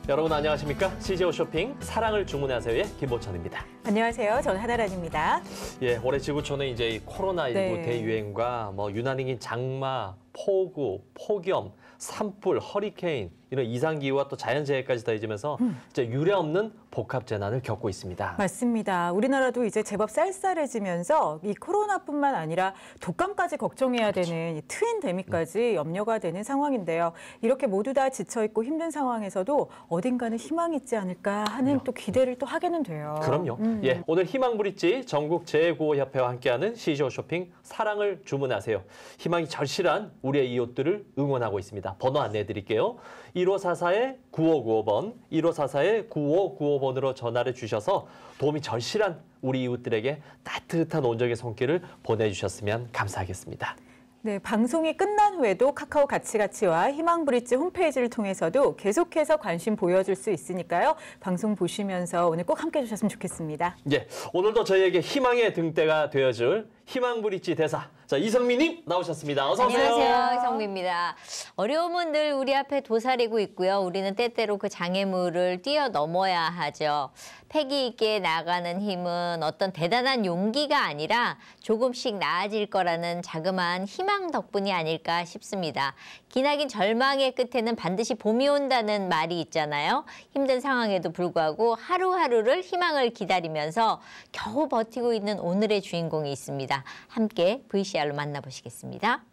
여러분 안녕하십니까? CGO 쇼핑 사랑을 주문하세요의 김보천입니다. 안녕하세요. 저는 하나란입니다. 예, 올해 지구촌은 이제 이 코로나19 대유행과 유난히 긴 장마, 폭우, 폭염, 산불, 허리케인 이런 이상기후와 또 자연재해까지 더해지면서 이제 유례없는 복합재난을 겪고 있습니다. 맞습니다. 우리나라도 이제 제법 쌀쌀해지면서 이 코로나뿐만 아니라 독감까지 걱정해야 되는 이 트윈데믹까지 염려가 되는 상황인데요. 이렇게 모두 다 지쳐있고 힘든 상황에서도 어딘가는 희망이 있지 않을까 하는 또 기대를 또 하게는 돼요. 그럼요. 예, 오늘 희망브릿지 전국재구호협회와 함께하는 CGO 쇼핑 사랑을 주문하세요. 희망이 절실한 우리의 이웃들을 응원하고 있습니다. 번호 안내해 드릴게요. 1544-9595번, 1544-9595번으로 전화를 주셔서 도움이 절실한 우리 이웃들에게 따뜻한 온정의 손길을 보내주셨으면 감사하겠습니다. 네, 방송이 끝난 후에도 카카오 가치가치와 희망브릿지 홈페이지를 통해서도 계속해서 관심 보여줄 수 있으니까요. 방송 보시면서 오늘 꼭 함께해 주셨으면 좋겠습니다. 예, 오늘도 저희에게 희망의 등대가 되어줄 희망브릿지 대사. 자, 이성미님 나오셨습니다. 어서 오세요. 안녕하세요. 이성미입니다. 어려움은 늘 우리 앞에 도사리고 있고요. 우리는 때때로 그 장애물을 뛰어넘어야 하죠. 패기 있게 나아가는 힘은 어떤 대단한 용기가 아니라 조금씩 나아질 거라는 자그마한 희망 덕분이 아닐까 싶습니다. 기나긴 절망의 끝에는 반드시 봄이 온다는 말이 있잖아요. 힘든 상황에도 불구하고 하루하루를 희망을 기다리면서 겨우 버티고 있는 오늘의 주인공이 있습니다. 함께 VCR로 만나보시겠습니다.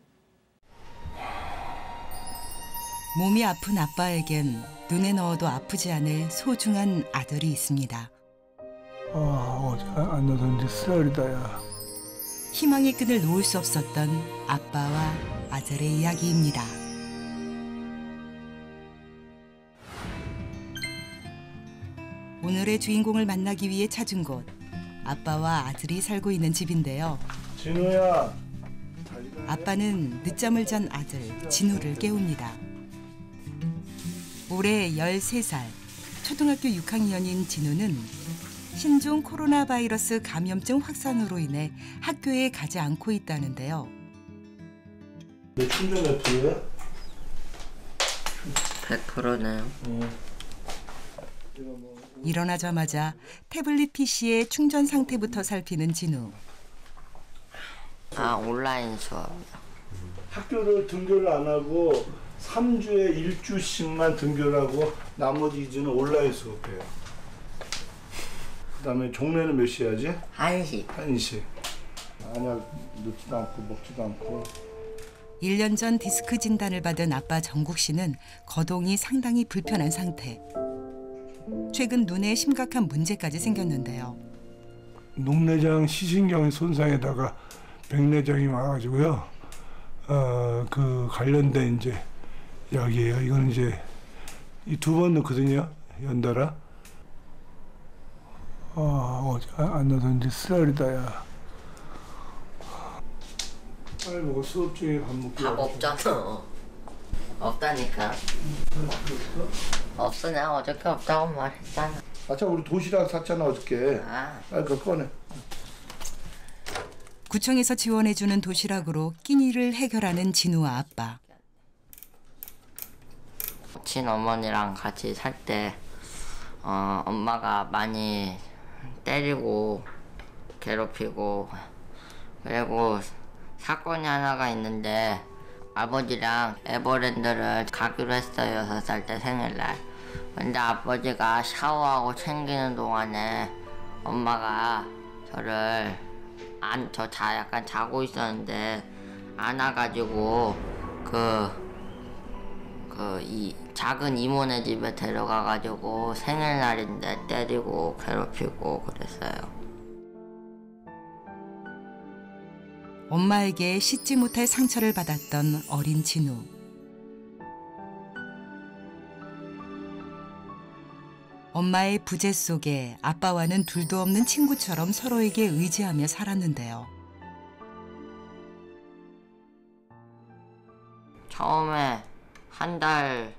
몸이 아픈 아빠에겐 눈에 넣어도 아프지 않을 소중한 아들이 있습니다. 어제 안 나던 지 쓰라리다, 야. 희망의 끈을 놓을 수 없었던 아빠와 아들의 이야기입니다. 오늘의 주인공을 만나기 위해 찾은 곳, 아빠와 아들이 살고 있는 집인데요. 진우야. 아빠는 늦잠을 잔 아들 진우를 깨웁니다. 올해 13살, 초등학교 6학년인 진우는 신종 코로나 바이러스 감염증 확산으로 인해 학교에 가지 않고 있다는데요. 며칠 전에 뒤에? 100%네요. 일어나자마자 태블릿 PC의 충전 상태부터 살피는 진우. 온라인 수업이요. 학교를 등교를 안 하고 3주에 1주씩만 등교를 하고 나머지 2주는 온라인 수업해요. 그다음에 종례는 몇 시에 하지? 1시. 1시. 안약 넣지도 않고 먹지도 않고. 1년 전 디스크 진단을 받은 아빠 정국 씨는 거동이 상당히 불편한 상태. 최근 눈에 심각한 문제까지 생겼는데요. 녹내장 시신경의 손상에다가 백내장이 와가지고요. 그 관련된 이제 약이에요. 이거는 이제 이 2번 넣거든요. 연달아. 어제 안 나던 지 쓰라리다, 야. 빨리 먹어. 수업 중에 밥 먹기. 밥 없잖아. 없다니까. 없어. 내가 어저께 없다고 말했잖아. 참 우리 도시락 샀잖아 어저께. 그거 꺼내. 구청에서 지원해주는 도시락으로 끼니를 해결하는 진우와 아빠. 친어머니랑 같이 살 때 엄마가 많이 때리고 괴롭히고 그리고 사건이 하나가 있는데 아버지랑 에버랜드를 가기로 했어요. 6살 때 생일날. 근데 아버지가 샤워하고 챙기는 동안에 엄마가 저를 약간 자고 있었는데 안아가지고 이 작은 이모네 집에 데려가가지고 생일날인데 때리고 괴롭히고 그랬어요. 엄마에게 씻지 못할 상처를 받았던 어린 진우. 엄마의 부재 속에 아빠와는 둘도 없는 친구처럼 서로에게 의지하며 살았는데요. 처음에 한 달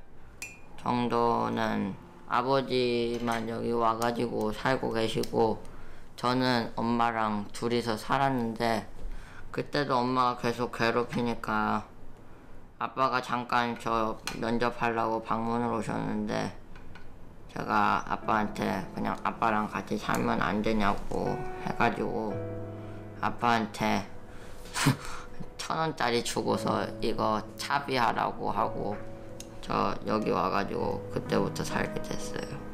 정도는 아버지만 여기 와가지고 살고 계시고 저는 엄마랑 둘이서 살았는데 그때도 엄마가 계속 괴롭히니까 아빠가 잠깐 저 면접하려고 방문을 오셨는데 제가 아빠한테 그냥 아빠랑 같이 살면 안 되냐고 해가지고 아빠한테 1,000원짜리 주고서 이거 차비하라고 하고 저 여기 와가지고 그때부터 살게 됐어요.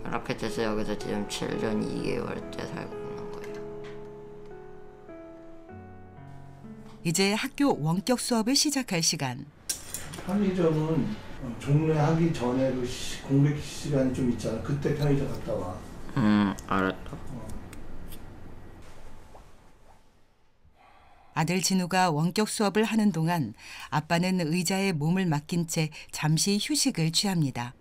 그렇게 돼서 여기서 지금 7년 2개월째 살고 있는 거예요. 이제 학교 원격 수업을 시작할 시간. 편의점은 종례하기 전에도 공백 시간이 좀 있잖아. 그때 편의점 갔다 와. 알았다. 아들 진우가 원격 수업을 하는 동안 아빠는 의자에 몸을 맡긴 채 잠시 휴식을 취합니다.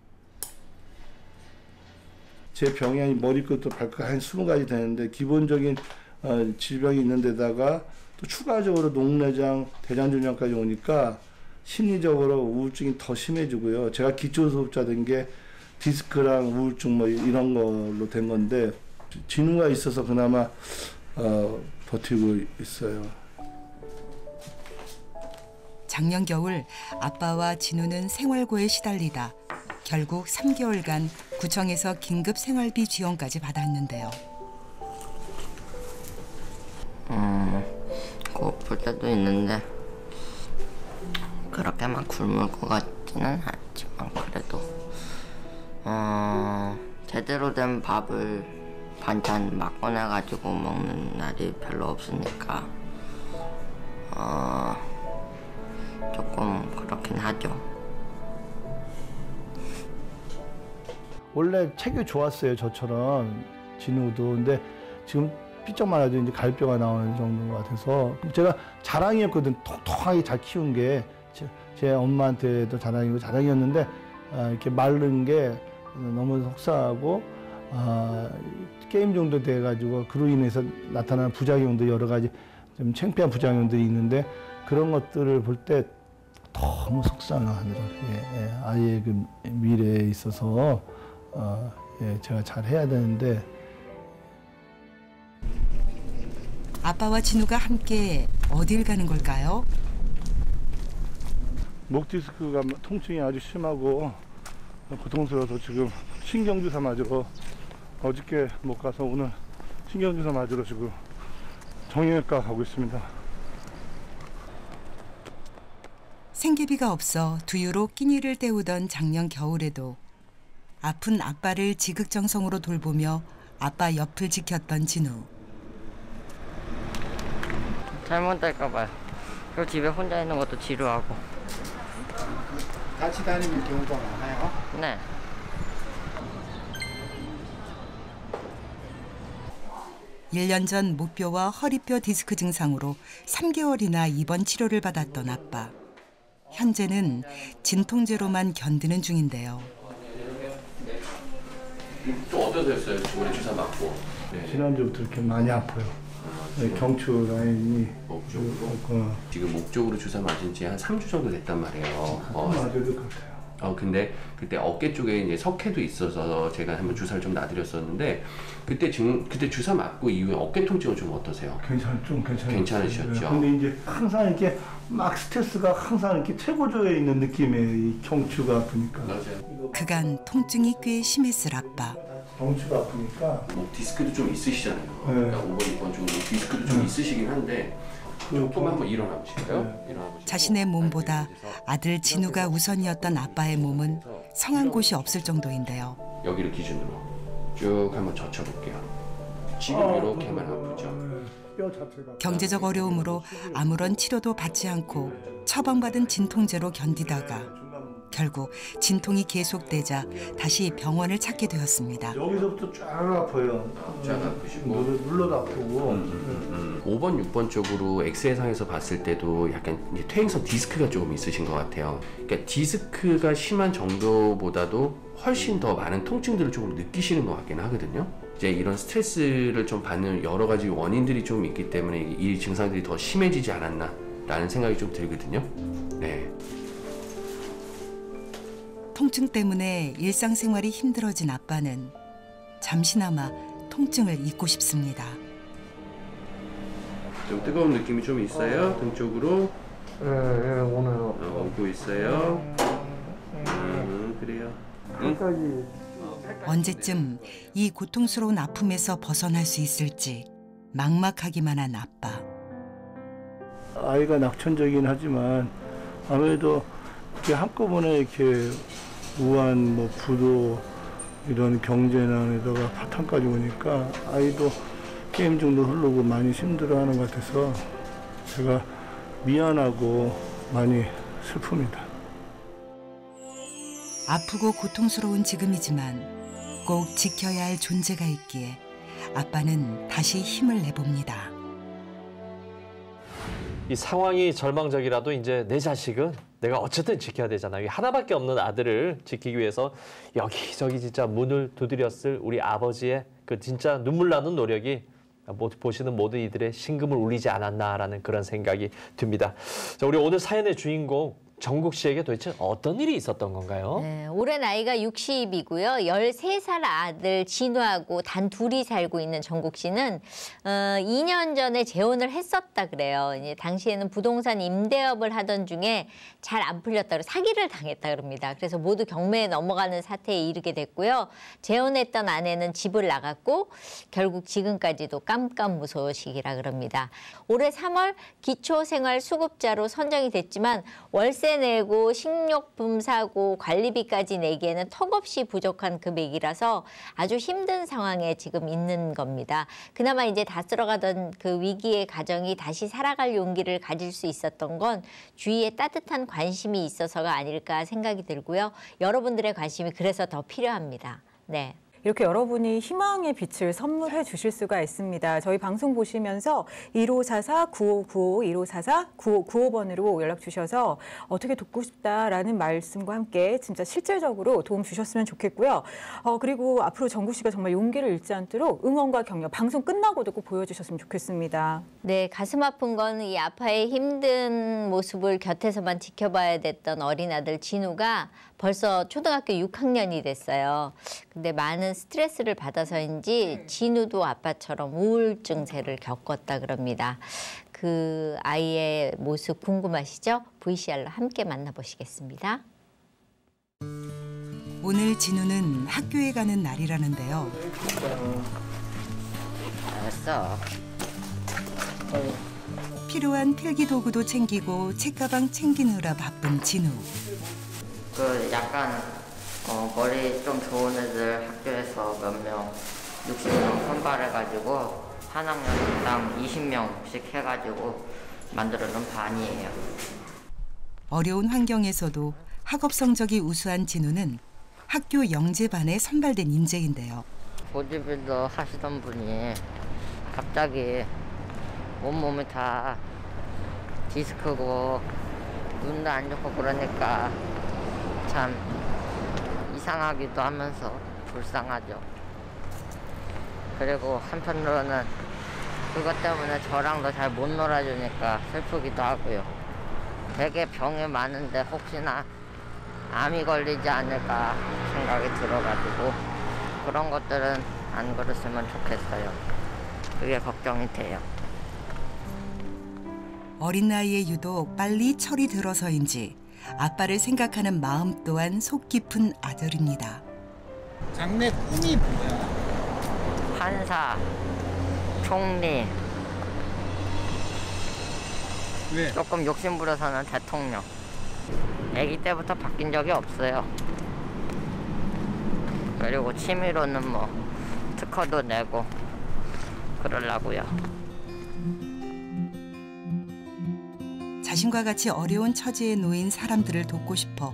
제 병이 머리끝부터 발끝 한 20가지 되는데 기본적인 질병이 있는 데다가 또 추가적으로 녹내장, 대장균염까지 오니까 심리적으로 우울증이 더 심해지고요. 제가 기초수급자 된 게 디스크랑 우울증 뭐 이런 걸로 된 건데 진우가 있어서 그나마 버티고 있어요. 작년 겨울 아빠와 진우는 생활고에 시달리다 결국 3개월간 구청에서 긴급 생활비 지원까지 받았는데요. 고플 때도 있는데 그렇게 막 굶을 것 같지는 않지만 그래도 제대로 된 밥을 반찬 막 꺼내가지고 먹는 날이 별로 없으니까 조금 그렇긴 하죠. 원래 체격이 좋았어요, 저처럼 진우도. 근데 지금 삐쩍만 해도 이제 갈뼈가 나오는 정도인 것 같아서 제가 자랑이었거든. 통통하게 잘 키운 게 제 엄마한테도 자랑이고 자랑이었는데 이렇게 마른 게 너무 속상하고 게임 정도 돼가지고 그로 인해서 나타나는 부작용도 여러 가지 좀 창피한 부작용들이 있는데 그런 것들을 볼 때 너무 속상하더라고요. 아이의 그 미래에 있어서 제가 잘 해야 되는데. 아빠와 진우가 함께 어딜 가는 걸까요? 목 디스크가 통증이 아주 심하고 고통스러워서 지금 신경주사 맞으러 어저께 못 가서 오늘 신경주사 맞으러 지금 정형외과 가고 있습니다. 생계비가 없어 두유로 끼니를 때우던 작년 겨울에도 아픈 아빠를 지극정성으로 돌보며 아빠 옆을 지켰던 진우. 잘못될까 봐요. 그리고 집에 혼자 있는 것도 지루하고. 같이 다니는 경우가 많아요? 네. 일 년 전 목뼈와 허리뼈 디스크 증상으로 3개월이나 입원 치료를 받았던 아빠. 현재는 진통제로만 견디는 중인데요. 좀 어떠셨어요? 올해 주사 맞고. 네. 지난주부터 이렇게 많이 아파요. 경추 라인이 목 쪽으로? 지금 목 쪽으로 주사 맞은 지 한 3주 정도 됐단 말이에요. 맞아도 같아요. 근데 그때 어깨 쪽에 이제 석회도 있어서 제가 한번 주사를 좀 놔드렸었는데 그때 주사 맞고 이후에 어깨 통증은 좀 어떠세요? 좀 괜찮았어요. 괜찮으셨죠? 근데 이제 항상 이렇게 막 스트레스가 항상 이렇게 최고조에 있는 느낌이에요. 이 경추가 아프니까. 맞아요. 그간 통증이 꽤 심했을 아빠. 경추가 아프니까. 목 디스크도 좀 있으시잖아요. 네. 그러니까 5번, 2번 쪽으로 디스크도 좀 있으시긴 한데 조금 한번 일어나 보실까요? 일어나 보시고. 자신의 몸보다 아들 진우가 우선이었던 아빠의 몸은 성한 곳이 없을 정도인데요. 여기를 기준으로 쭉 한번 젖혀볼게요. 지금 이렇게만 아프죠? 뼈 자체가. 경제적 어려움으로 아무런 치료도 받지 않고 처방받은 진통제로 견디다가 결국 진통이 계속되자 다시 병원을 찾게 되었습니다. 여기서부터 쫙 아파요. 쫙 아프시고 눌러도 아프고. 5번, 6번 쪽으로 엑스레이상에서 봤을 때도 약간 이제 퇴행성 디스크가 조금 있으신 것 같아요. 그러니까 디스크가 심한 정도보다도 훨씬 더 많은 통증들을 조금 느끼시는 것 같긴 하거든요. 이제 이런 스트레스를 좀 받는 여러 가지 원인들이 좀 있기 때문에 이 증상들이 더 심해지지 않았나라는 생각이 좀 들거든요. 네. 통증 때문에 일상생활이 힘들어진 아빠는 잠시나마 통증을 잊고 싶습니다. 좀 뜨거운 느낌이 좀 있어요. 등 쪽으로 오늘 오고 있어요. 그래요. 끝까지. 언제쯤 이 고통스러운 아픔에서 벗어날 수 있을지 막막하기만 한 아빠. 아이가 낙천적이긴 하지만 아무래도 이렇게 한꺼번에 이렇게 우한, 뭐 부도 이런 경제난에다가 파탄까지 오니까 아이도 게임 중도 흐르고 많이 힘들어하는 것 같아서 제가 미안하고 많이 슬픕니다. 아프고 고통스러운 지금이지만 꼭 지켜야 할 존재가 있기에 아빠는 다시 힘을 내봅니다. 이 상황이 절망적이라도 이제 내 자식은 내가 어쨌든 지켜야 되잖아요. 하나밖에 없는 아들을 지키기 위해서 여기저기 진짜 문을 두드렸을 우리 아버지의 그 진짜 눈물 나는 노력이 보시는 모든 이들의 심금을 울리지 않았나라는 그런 생각이 듭니다. 자, 우리 오늘 사연의 주인공 정국 씨에게 도대체 어떤 일이 있었던 건가요? 네, 올해 나이가 60이고요. 13살 아들 진우하고 단 둘이 살고 있는 정국 씨는 2년 전에 재혼을 했었다 그래요. 이제 당시에는 부동산 임대업을 하던 중에 잘 안 풀렸다고 사기를 당했다 그럽니다. 그래서 모두 경매에 넘어가는 사태에 이르게 됐고요. 재혼했던 아내는 집을 나갔고 결국 지금까지도 깜깜무소식이라 그럽니다. 올해 3월 기초생활수급자로 선정이 됐지만 월세 내고 식료품 사고 관리비까지 내기에는 턱없이 부족한 금액이라서 아주 힘든 상황에 지금 있는 겁니다. 그나마 이제 다 쓸어가던 그 위기의 가정이 다시 살아갈 용기를 가질 수 있었던 건 주위에 따뜻한 관심이 있어서가 아닐까 생각이 들고요. 여러분들의 관심이 그래서 더 필요합니다. 네. 이렇게 여러분이 희망의 빛을 선물해 주실 수가 있습니다. 저희 방송 보시면서 1544-9595, 1544-9595번으로 연락 주셔서 어떻게 돕고 싶다라는 말씀과 함께 진짜 실질적으로 도움 주셨으면 좋겠고요. 그리고 앞으로 정국 씨가 정말 용기를 잃지 않도록 응원과 격려, 방송 끝나고도 꼭 보여주셨으면 좋겠습니다. 네, 가슴 아픈 건 이 아빠의 힘든 모습을 곁에서만 지켜봐야 됐던 어린 아들 진우가 벌써 초등학교 6학년이 됐어요. 근데 많은 스트레스를 받아서인지 진우도 아빠처럼 우울증세를 겪었다 그럽니다. 그 아이의 모습 궁금하시죠? VCR로 함께 만나보시겠습니다. 오늘 진우는 학교에 가는 날이라는데요. 알았어. 필요한 필기도구도 챙기고 책가방 챙기느라 바쁜 진우. 그 약간 머리 좀 좋은 애들 학교에서 몇 명, 60명 선발해가지고 한 학년당 20명씩 해가지고 만들어놓은 반이에요. 어려운 환경에서도 학업 성적이 우수한 진우는 학교 영재반에 선발된 인재인데요. 보디빌더 하시던 분이 갑자기 온몸이 다 디스크고 눈도 안 좋고 그러니까 참 이상하기도 하면서 불쌍하죠. 그리고 한편으로는 그것 때문에 저랑도 잘 못 놀아주니까 슬프기도 하고요. 되게 병이 많은데 혹시나 암이 걸리지 않을까 생각이 들어가지고 그런 것들은 안 그랬으면 좋겠어요. 그게 걱정이 돼요. 어린 나이에 유독 빨리 철이 들어서인지 아빠를 생각하는 마음 또한 속 깊은 아들입니다. 장래 꿈이 뭐야? 판사, 총리, 왜? 조금 욕심부려서는 대통령. 아기 때부터 바뀐 적이 없어요. 그리고 취미로는 뭐 특허도 내고 그러려고요. 자신과 같이 어려운 처지에 놓인 사람들을 돕고 싶어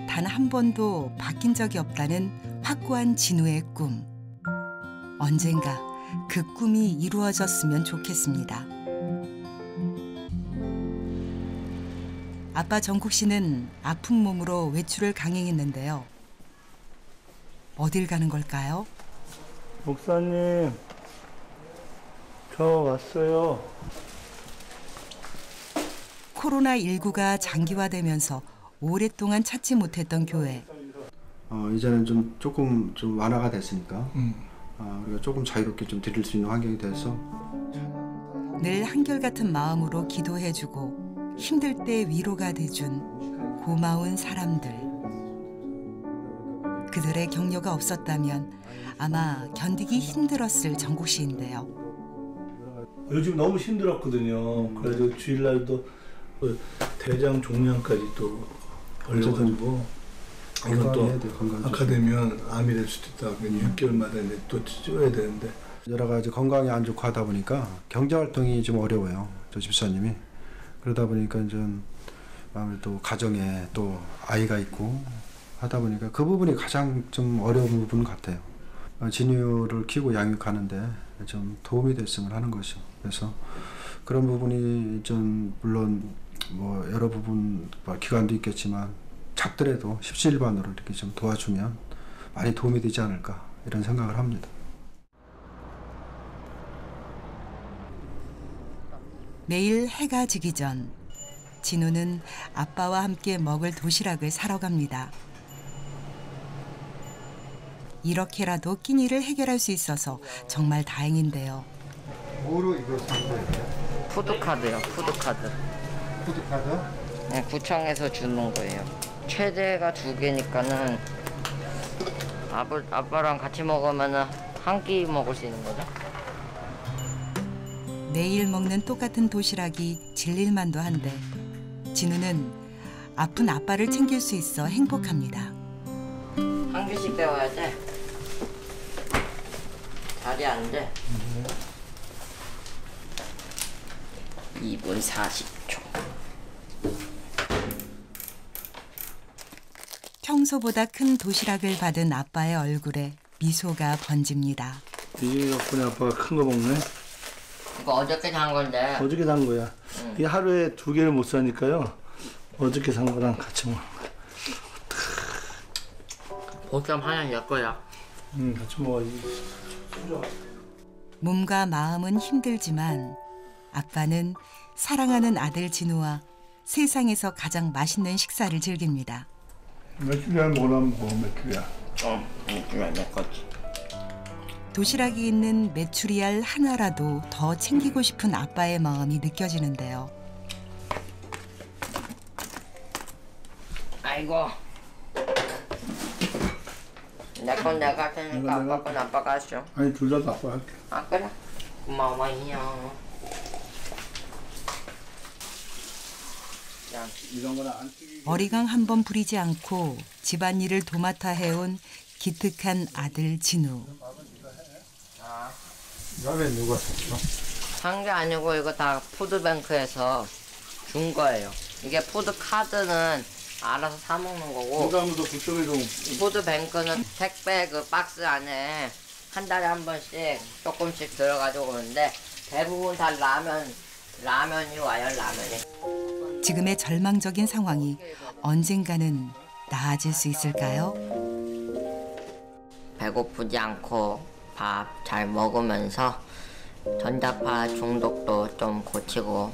단 한 번도 바뀐 적이 없다는 확고한 진우의 꿈. 언젠가 그 꿈이 이루어졌으면 좋겠습니다. 아빠 정국 씨는 아픈 몸으로 외출을 강행했는데요. 어딜 가는 걸까요? 목사님, 저 왔어요. 코로나19가 장기화되면서 오랫동안 찾지 못했던 교회. 이제는 조금 완화가 됐으니까 우리가 조금 자유롭게 좀 드릴 수 있는 환경이 돼서 늘 한결같은 마음으로 기도해주고 힘들 때 위로가 돼준 고마운 사람들. 그들의 격려가 없었다면 아마 견디기 힘들었을 정국 씨인데요. 요즘 너무 힘들었거든요. 그래서 주일날도 대장 종양까지 또 걸려가지고 이건 또 악화되면 암이 될 수도 있다. 6개월마다 또 찍어야 되는데 여러 가지 건강이 안 좋고 하다 보니까 경제 활동이 좀 어려워요. 저 집사님이. 그러다 보니까 이제 아무래도 가정에 또 아이가 있고 하다 보니까 그 부분이 가장 좀 어려운 부분 같아요. 진유를 키우고 양육하는데 좀 도움이 됐으면 하는 것이죠. 그래서 그런 부분이 좀 물론 뭐 여러 부분 기관도 있겠지만 작더라도 십시일반으로 이렇게 좀 도와주면 많이 도움이 되지 않을까 이런 생각을 합니다. 매일 해가 지기 전 진우는 아빠와 함께 먹을 도시락을 사러 갑니다. 이렇게라도 끼니를 해결할 수 있어서 정말 다행인데요. 뭐로 이거 산 거예요? 푸드카드요, 푸드카드. 푸드카드? 네, 구청에서 주는 거예요. 최대가 2개니까는 아빠랑 같이 먹으면 한 끼 먹을 수 있는 거죠. 매일 먹는 똑같은 도시락이 질릴만도 한데 진우는 아픈 아빠를 챙길 수 있어 행복합니다. 한 개씩 배워야 돼. 자리 안 돼. 2분 40초. 평소보다 큰 도시락을 받은 아빠의 얼굴에 미소가 번집니다. 이 덕분에 아빠가 큰 거 먹네. 이거 어저께 산 건데. 어저께 산 거야. 이 하루에 2개를 못 사니까요. 어저께 산 거랑 같이 먹는 거야. 보쌈 하나 낼 거야. 같이 먹어야지. 몸과 마음은 힘들지만 아빠는 사랑하는 아들 진우와 세상에서 가장 맛있는 식사를 즐깁니다. 메추리알 뭐라 먹어, 메추리알. 메추리알 내 거지. 도시락이 있는 메추리알 하나라도 더 챙기고 싶은 아빠의 마음이 느껴지는데요. 아이고. 내 건 내가 할 테니까 아빠 건 아빠가 하죠. 아니, 둘 다 아빠가 할게. 아, 그래? 고마워요. 이런 거는 안 튀기게. 어리광 한 번 부리지 않고 집안일을 도맡아 해온 기특한 아들 진우. 라면 누가 샀어? 산 게 아니고 이거 다 푸드뱅크에서 준 거예요. 이게 푸드카드는 알아서 사 먹는 거고 부담도 그쪽에 좀. 푸드뱅크는 택배 그 박스 안에 한 달에 한 번씩 조금씩 들어가지고 오는데 대부분 다 라면이 와요, 라면이. 지금의 절망적인 상황이 언젠가는 나아질 수 있을까요? 배고프지 않고 밥 잘 먹으면서 전자파 중독도 좀 고치고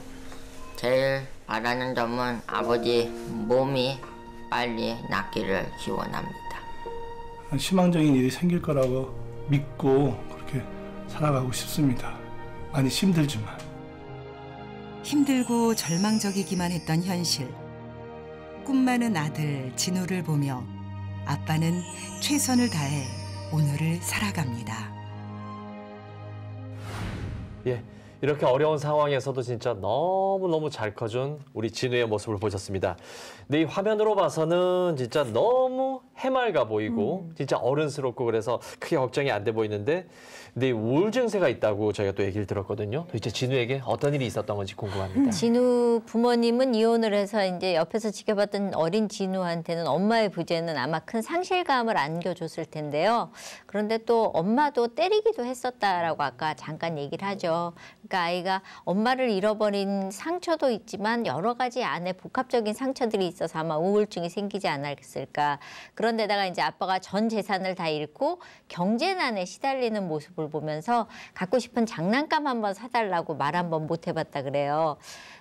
제일 바라는 점은 아버지 몸이 빨리 낫기를 기원합니다. 희망적인 일이 생길 거라고 믿고 그렇게 살아가고 싶습니다. 많이 힘들지만. 힘들고 절망적이기만 했던 현실. 꿈 많은 아들 진우를 보며 아빠는 최선을 다해 오늘을 살아갑니다. 예, 이렇게 어려운 상황에서도 진짜 너무너무 잘 커준 우리 진우의 모습을 보셨습니다. 근데 이 화면으로 봐서는 진짜 너무 해맑아 보이고 진짜 어른스럽고 그래서 크게 걱정이 안 돼 보이는데 근데 우울 증세가 있다고 저희가 또 얘기를 들었거든요. 도대체 진우에게 어떤 일이 있었던 건지 궁금합니다. 진우 부모님은 이혼을 해서 이제 옆에서 지켜봤던 어린 진우한테는 엄마의 부재는 아마 큰 상실감을 안겨줬을 텐데요. 그런데 또 엄마도 때리기도 했었다라고 아까 잠깐 얘기를 하죠. 그러니까 아이가 엄마를 잃어버린 상처도 있지만 여러 가지 안에 복합적인 상처들이 있어서 아마 우울증이 생기지 않았을까. 그런데다가 이제 아빠가 전 재산을 다 잃고 경제난에 시달리는 모습을 보면서 갖고 싶은 장난감 한번 사달라고 말 한번 못 해봤다 그래요.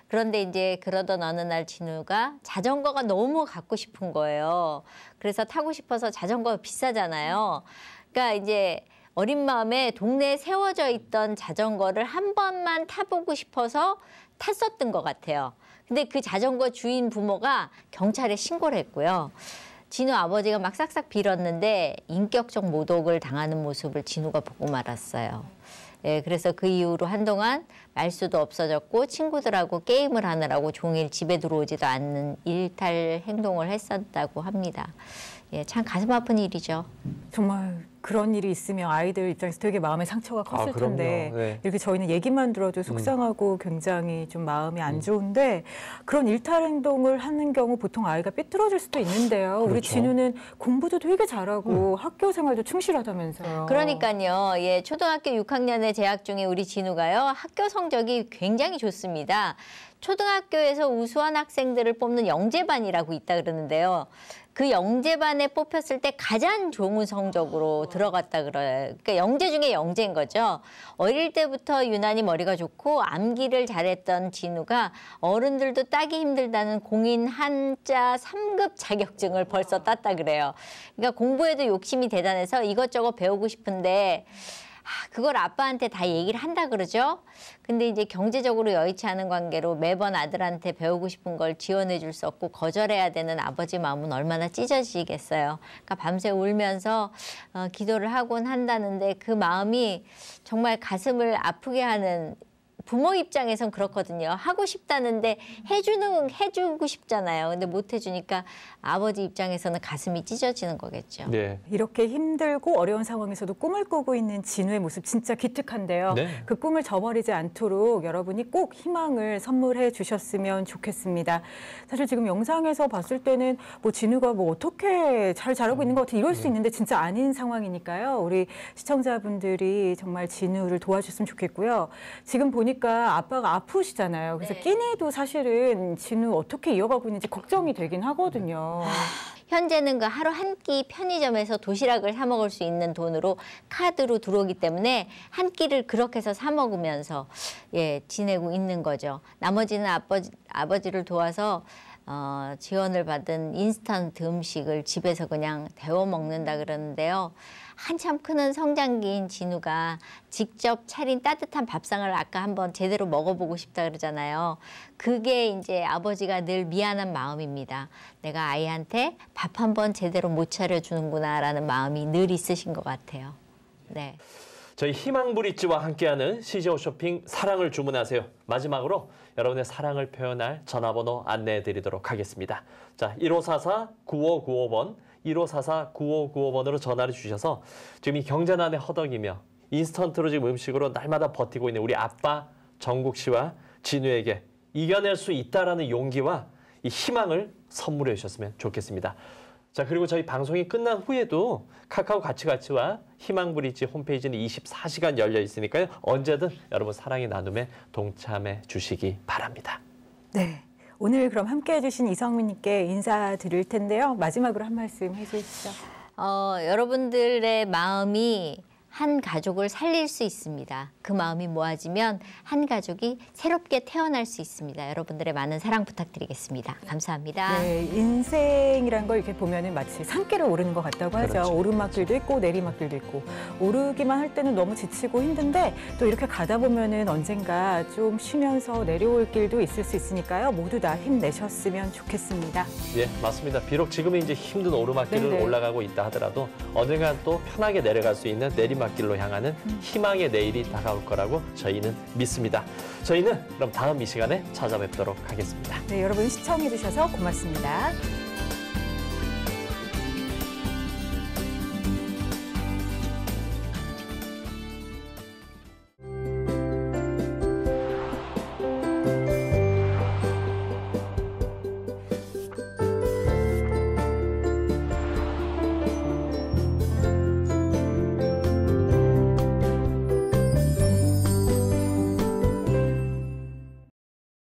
그런데 이제 그러던 어느 날 진우가 자전거가 너무 갖고 싶은 거예요. 그래서 타고 싶어서 자전거가 비싸잖아요. 그러니까 이제 어린 마음에 동네에 세워져 있던 자전거를 한 번만 타보고 싶어서 탔었던 것 같아요. 근데 그 자전거 주인 부모가 경찰에 신고를 했고요. 진우 아버지가 막 싹싹 빌었는데 인격적 모독을 당하는 모습을 진우가 보고 말았어요. 예, 그래서 그 이후로 한동안 말수도 없어졌고 친구들하고 게임을 하느라고 종일 집에 들어오지도 않는 일탈 행동을 했었다고 합니다. 예, 참 가슴 아픈 일이죠. 정말 그런 일이 있으면 아이들 입장에서 되게 마음의 상처가 컸을 텐데 네. 이렇게 저희는 얘기만 들어도 속상하고 굉장히 좀 마음이 안 좋은데 그런 일탈 행동을 하는 경우 보통 아이가 삐뚤어질 수도 있는데요. 우리 그렇죠. 진우는 공부도 되게 잘하고 학교 생활도 충실하다면서요. 그러니까요. 예, 초등학교 6학년에 재학 중에 우리 진우가요. 학교 성적이 굉장히 좋습니다. 초등학교에서 우수한 학생들을 뽑는 영재반이라고 있다 그러는데요. 그 영재반에 뽑혔을 때 가장 좋은 성적으로 들어갔다 그래요. 그러니까 영재 중에 영재인 거죠. 어릴 때부터 유난히 머리가 좋고 암기를 잘했던 진우가 어른들도 따기 힘들다는 공인 한자 3급 자격증을 벌써 땄다 그래요. 그러니까 공부에도 욕심이 대단해서 이것저것 배우고 싶은데 그걸 아빠한테 다 얘기를 한다 그러죠. 근데 이제 경제적으로 여의치 않은 관계로 매번 아들한테 배우고 싶은 걸 지원해 줄 수 없고 거절해야 되는 아버지 마음은 얼마나 찢어지겠어요. 그러니까 밤새 울면서 기도를 하곤 한다는데 그 마음이 정말 가슴을 아프게 하는 부모 입장에선 그렇거든요. 하고 싶다는데 해주고 싶잖아요. 근데 못 해주니까 아버지 입장에서는 가슴이 찢어지는 거겠죠. 네. 이렇게 힘들고 어려운 상황에서도 꿈을 꾸고 있는 진우의 모습 진짜 기특한데요. 네. 그 꿈을 저버리지 않도록 여러분이 꼭 희망을 선물해 주셨으면 좋겠습니다. 사실 지금 영상에서 봤을 때는 뭐 진우가 뭐 어떻게 잘 자라고 있는 것 같아 이럴 수 있는데 진짜 아닌 상황이니까요. 우리 시청자분들이 정말 진우를 도와주셨으면 좋겠고요. 지금 보니까 아빠가 아프시잖아요. 그래서 네. 끼니도 사실은 진우 어떻게 이어가고 있는지 걱정이 되긴 하거든요. 현재는 그 하루 한 끼 편의점에서 도시락을 사 먹을 수 있는 돈으로 카드로 들어오기 때문에 한 끼를 그렇게 해서 사 먹으면서 예, 지내고 있는 거죠. 나머지는 아버지를 도와서 지원을 받은 인스턴트 음식을 집에서 그냥 데워 먹는다 그러는데요. 한참 크는 성장기인 진우가 직접 차린 따뜻한 밥상을 아까 한번 제대로 먹어보고 싶다 그러잖아요. 그게 이제 아버지가 늘 미안한 마음입니다. 내가 아이한테 밥 한번 제대로 못 차려주는구나라는 마음이 늘 있으신 것 같아요. 네. 저희 희망브릿지와 함께하는 CJ 쇼핑 사랑을 주문하세요. 마지막으로 여러분의 사랑을 표현할 전화번호 안내해드리도록 하겠습니다. 자, 1544-9595번, 1544-9595번으로 전화를 주셔서 지금 이 경제난에 허덕이며 인스턴트로 지금 음식으로 날마다 버티고 있는 우리 아빠 정국 씨와 진우에게 이겨낼 수 있다라는 용기와 이 희망을 선물해 주셨으면 좋겠습니다. 자, 그리고 저희 방송이 끝난 후에도 카카오 가치가치와 희망브릿지 홈페이지는 24시간 열려 있으니까요. 언제든 여러분 사랑의 나눔에 동참해 주시기 바랍니다. 네. 오늘 그럼 함께해 주신 이성민님께 인사드릴 텐데요. 마지막으로 한 말씀 해주시죠. 여러분들의 마음이 한 가족을 살릴 수 있습니다. 그 마음이 모아지면 한 가족이 새롭게 태어날 수 있습니다. 여러분들의 많은 사랑 부탁드리겠습니다. 감사합니다. 네, 인생이란 걸 이렇게 보면은 마치 산길을 오르는 것 같다고 하죠. 그렇죠. 오르막길도 있고 내리막길도 있고 오르기만 할 때는 너무 지치고 힘든데 또 이렇게 가다 보면은 언젠가 좀 쉬면서 내려올 길도 있을 수 있으니까요. 모두 다 힘내셨으면 좋겠습니다. 예, 맞습니다. 비록 지금은 이제 힘든 오르막길을 네네. 올라가고 있다 하더라도 언젠가 또 편하게 내려갈 수 있는 내리막길로 향하는 희망의 내일이 다가올 거라고 저희는 믿습니다. 저희는 그럼 다음 이 시간에 찾아뵙도록 하겠습니다. 네, 여러분 시청해 주셔서 고맙습니다.